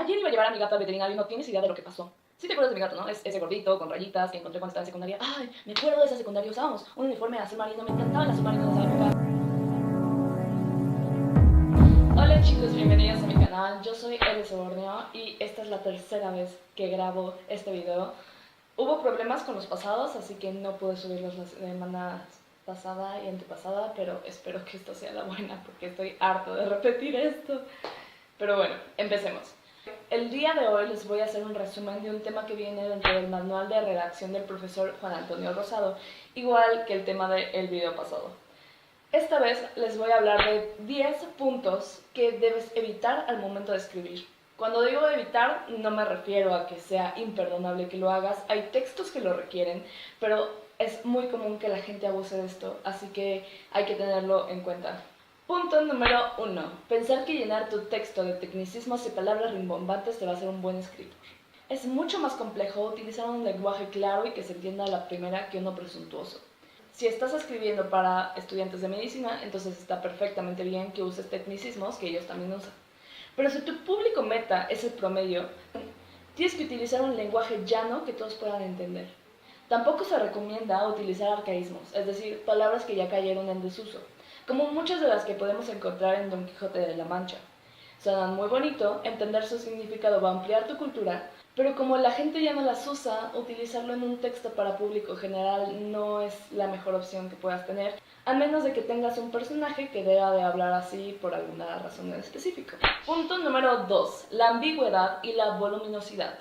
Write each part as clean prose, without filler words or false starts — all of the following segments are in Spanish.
Ayer iba a llevar a mi gato al veterinario y no tienes idea de lo que pasó. Sí te acuerdas de mi gato, ¿no? Es ese gordito, con rayitas, que encontré cuando estaba en secundaria. Ay, me acuerdo de esa secundaria, usábamos un uniforme azul marino, me encantaba el azul marino de esa época. Hola chicos, bienvenidos a mi canal, yo soy Elis Borneo y esta es la tercera vez que grabo este video. Hubo problemas con los pasados, así que no pude subirlos la semana pasada y antepasada, pero espero que esta sea la buena porque estoy harto de repetir esto. Pero bueno, empecemos. El día de hoy les voy a hacer un resumen de un tema que viene dentro del manual de redacción del profesor Juan Antonio Rosado, igual que el tema del video pasado. Esta vez les voy a hablar de 10 puntos que debes evitar al momento de escribir. Cuando digo evitar, no me refiero a que sea imperdonable que lo hagas. Hay textos que lo requieren, pero es muy común que la gente abuse de esto, así que hay que tenerlo en cuenta. Punto número 1. Pensar que llenar tu texto de tecnicismos y palabras rimbombantes te va a hacer un buen escritor. Es mucho más complejo utilizar un lenguaje claro y que se entienda a la primera que uno presuntuoso. Si estás escribiendo para estudiantes de medicina, entonces está perfectamente bien que uses tecnicismos que ellos también usan. Pero si tu público meta es el promedio, tienes que utilizar un lenguaje llano que todos puedan entender. Tampoco se recomienda utilizar arcaísmos, es decir, palabras que ya cayeron en desuso, como muchas de las que podemos encontrar en Don Quijote de la Mancha. Suenan muy bonito, entender su significado va a ampliar tu cultura, pero como la gente ya no las usa, utilizarlo en un texto para público general no es la mejor opción que puedas tener, a menos de que tengas un personaje que deba de hablar así por alguna razón en específico. Punto número 2. La ambigüedad y la voluminosidad.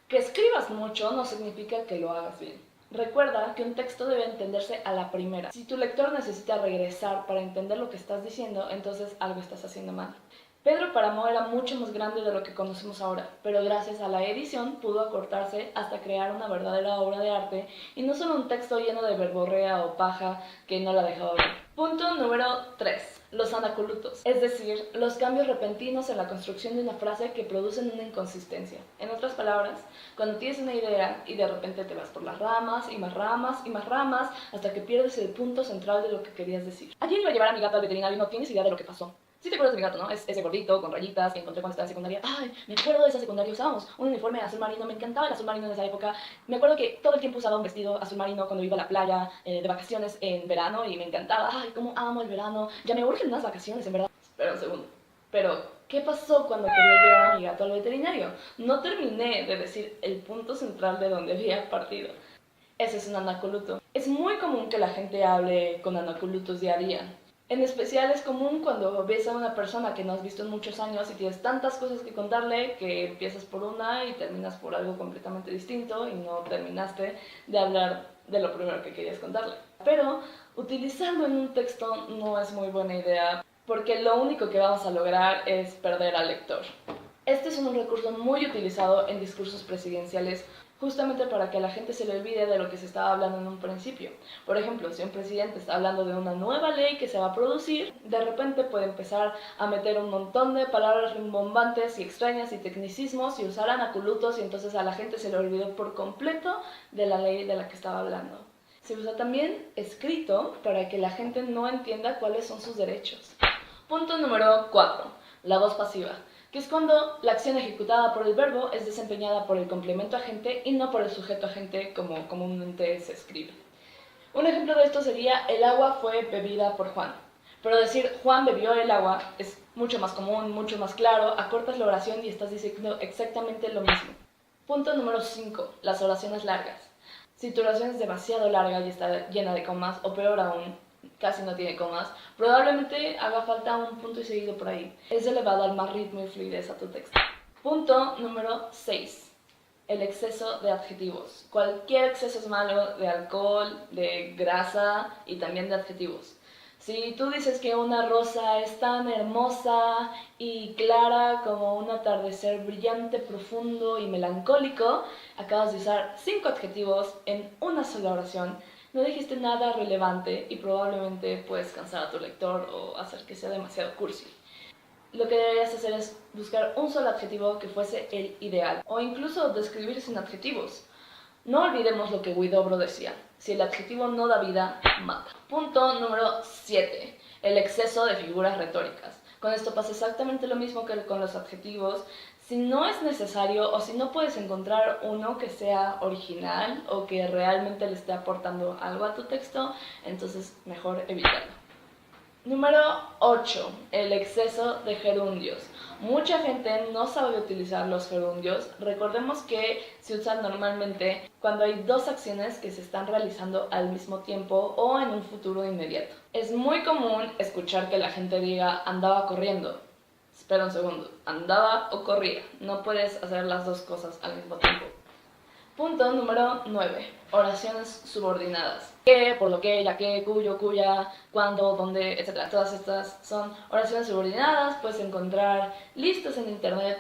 Que escribas mucho no significa que lo hagas bien. Recuerda que un texto debe entenderse a la primera. Si tu lector necesita regresar para entender lo que estás diciendo, entonces algo estás haciendo mal. Pedro Páramo era mucho más grande de lo que conocemos ahora, pero gracias a la edición pudo acortarse hasta crear una verdadera obra de arte y no solo un texto lleno de verborrea o paja que no la dejaba ver. Punto número 3. Los anacolutos, es decir, los cambios repentinos en la construcción de una frase que producen una inconsistencia. En otras palabras, cuando tienes una idea y de repente te vas por las ramas y más ramas y más ramas hasta que pierdes el punto central de lo que querías decir. Ayer iba a llevar a mi gato al veterinario y no tienes idea de lo que pasó. Sí te acuerdas de mi gato, ¿no? Es ese gordito, con rayitas, que encontré cuando estaba en secundaria. Ay, me acuerdo de esa secundaria, usábamos un uniforme azul marino, me encantaba el azul marino de esa época. Me acuerdo que todo el tiempo usaba un vestido azul marino cuando iba a la playa, de vacaciones en verano, y me encantaba. Ay, cómo amo el verano. Ya me urgen unas vacaciones, en verdad. Espera un segundo. Pero, ¿qué pasó cuando quería llevar a mi gato al veterinario? No terminé de decir el punto central de donde había partido. Ese es un anacoluto. Es muy común que la gente hable con anacolutos día a día. En especial es común cuando ves a una persona que no has visto en muchos años y tienes tantas cosas que contarle que empiezas por una y terminas por algo completamente distinto y no terminaste de hablar de lo primero que querías contarle. Pero utilizarlo en un texto no es muy buena idea porque lo único que vamos a lograr es perder al lector. Este es un recurso muy utilizado en discursos presidenciales justamente para que a la gente se le olvide de lo que se estaba hablando en un principio. Por ejemplo, si un presidente está hablando de una nueva ley que se va a producir, de repente puede empezar a meter un montón de palabras rimbombantes y extrañas y tecnicismos y usar anacolutos y entonces a la gente se le olvidó por completo de la ley de la que estaba hablando. Se usa también escrito para que la gente no entienda cuáles son sus derechos. Punto número 4. La voz pasiva, que es cuando la acción ejecutada por el verbo es desempeñada por el complemento agente y no por el sujeto agente como comúnmente se escribe. Un ejemplo de esto sería el agua fue bebida por Juan. Pero decir Juan bebió el agua es mucho más común, mucho más claro, acortas la oración y estás diciendo exactamente lo mismo. Punto número 5. Las oraciones largas. Si tu oración es demasiado larga y está llena de comas, o peor aún, casi no tiene comas, probablemente haga falta un punto y seguido por ahí. Eso le va a dar más ritmo y fluidez a tu texto. Punto número 6. El exceso de adjetivos. Cualquier exceso es malo, de alcohol, de grasa y también de adjetivos. Si tú dices que una rosa es tan hermosa y clara como un atardecer brillante, profundo y melancólico, acabas de usar 5 adjetivos en una sola oración. No dijiste nada relevante y probablemente puedes cansar a tu lector o hacer que sea demasiado cursi. Lo que deberías hacer es buscar un solo adjetivo que fuese el ideal, o incluso describir sin adjetivos. No olvidemos lo que Huidobro decía: si el adjetivo no da vida, mata. Punto número 7. El exceso de figuras retóricas. Con esto pasa exactamente lo mismo que con los adjetivos. Si no es necesario o si no puedes encontrar uno que sea original o que realmente le esté aportando algo a tu texto, entonces mejor evitarlo. Número 8. El exceso de gerundios. Mucha gente no sabe utilizar los gerundios. Recordemos que se usan normalmente cuando hay dos acciones que se están realizando al mismo tiempo o en un futuro inmediato. Es muy común escuchar que la gente diga andaba corriendo. Espera un segundo, ¿andaba o corría? No puedes hacer las dos cosas al mismo tiempo. Punto número 9. Oraciones subordinadas. Que, por lo que, ya que, cuyo, cuya, cuándo, dónde, etc. Todas estas son oraciones subordinadas. Puedes encontrar listas en internet.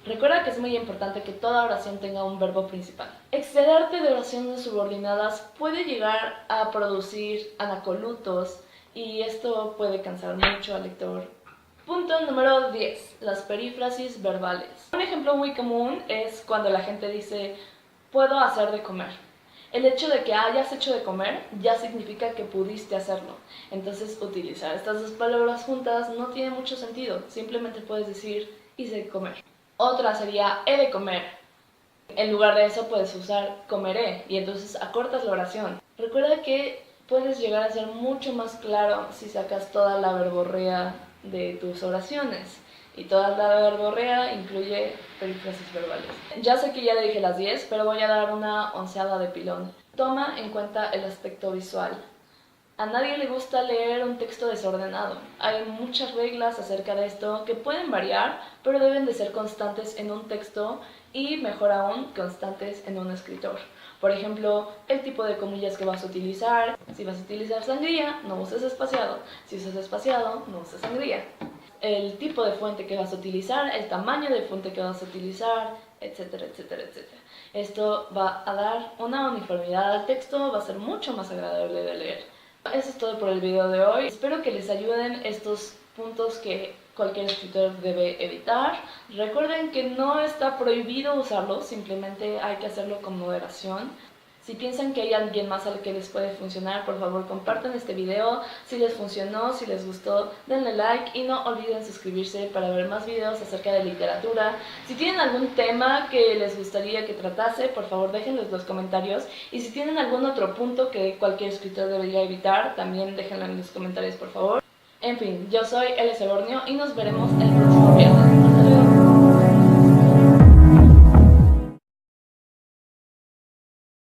Recuerda que es muy importante que toda oración tenga un verbo principal. Excederte de oraciones subordinadas puede llegar a producir anacolutos y esto puede cansar mucho al lector. Punto número 10. Las perífrasis verbales. Un ejemplo muy común es cuando la gente dice puedo hacer de comer. El hecho de que hayas hecho de comer ya significa que pudiste hacerlo. Entonces utilizar estas dos palabras juntas no tiene mucho sentido. Simplemente puedes decir hice de comer. Otra sería he de comer. En lugar de eso puedes usar comeré y entonces acortas la oración. Recuerda que puedes llegar a ser mucho más claro si sacas toda la verborrea de tus oraciones. Y toda la verborrea incluye perífrasis verbales. Ya sé que ya le dije las 10, pero voy a dar una onceada de pilón. Toma en cuenta el aspecto visual. A nadie le gusta leer un texto desordenado. Hay muchas reglas acerca de esto que pueden variar, pero deben de ser constantes en un texto y, mejor aún, constantes en un escritor. Por ejemplo, el tipo de comillas que vas a utilizar. Si vas a utilizar sangría, no uses espaciado. Si usas espaciado, no uses sangría. El tipo de fuente que vas a utilizar, el tamaño de fuente que vas a utilizar, etcétera, etcétera, etcétera. Esto va a dar una uniformidad al texto, va a ser mucho más agradable de leer. Eso es todo por el video de hoy. Espero que les ayuden estos puntos que cualquier escritor debe evitar. Recuerden que no está prohibido usarlos, simplemente hay que hacerlo con moderación. Si piensan que hay alguien más al que les puede funcionar, por favor compartan este video. Si les funcionó, si les gustó, denle like y no olviden suscribirse para ver más videos acerca de literatura. Si tienen algún tema que les gustaría que tratase, por favor déjenlo en los comentarios. Y si tienen algún otro punto que cualquier escritor debería evitar, también déjenlo en los comentarios, por favor. En fin, yo soy LS Borneo y nos veremos en el próximo video.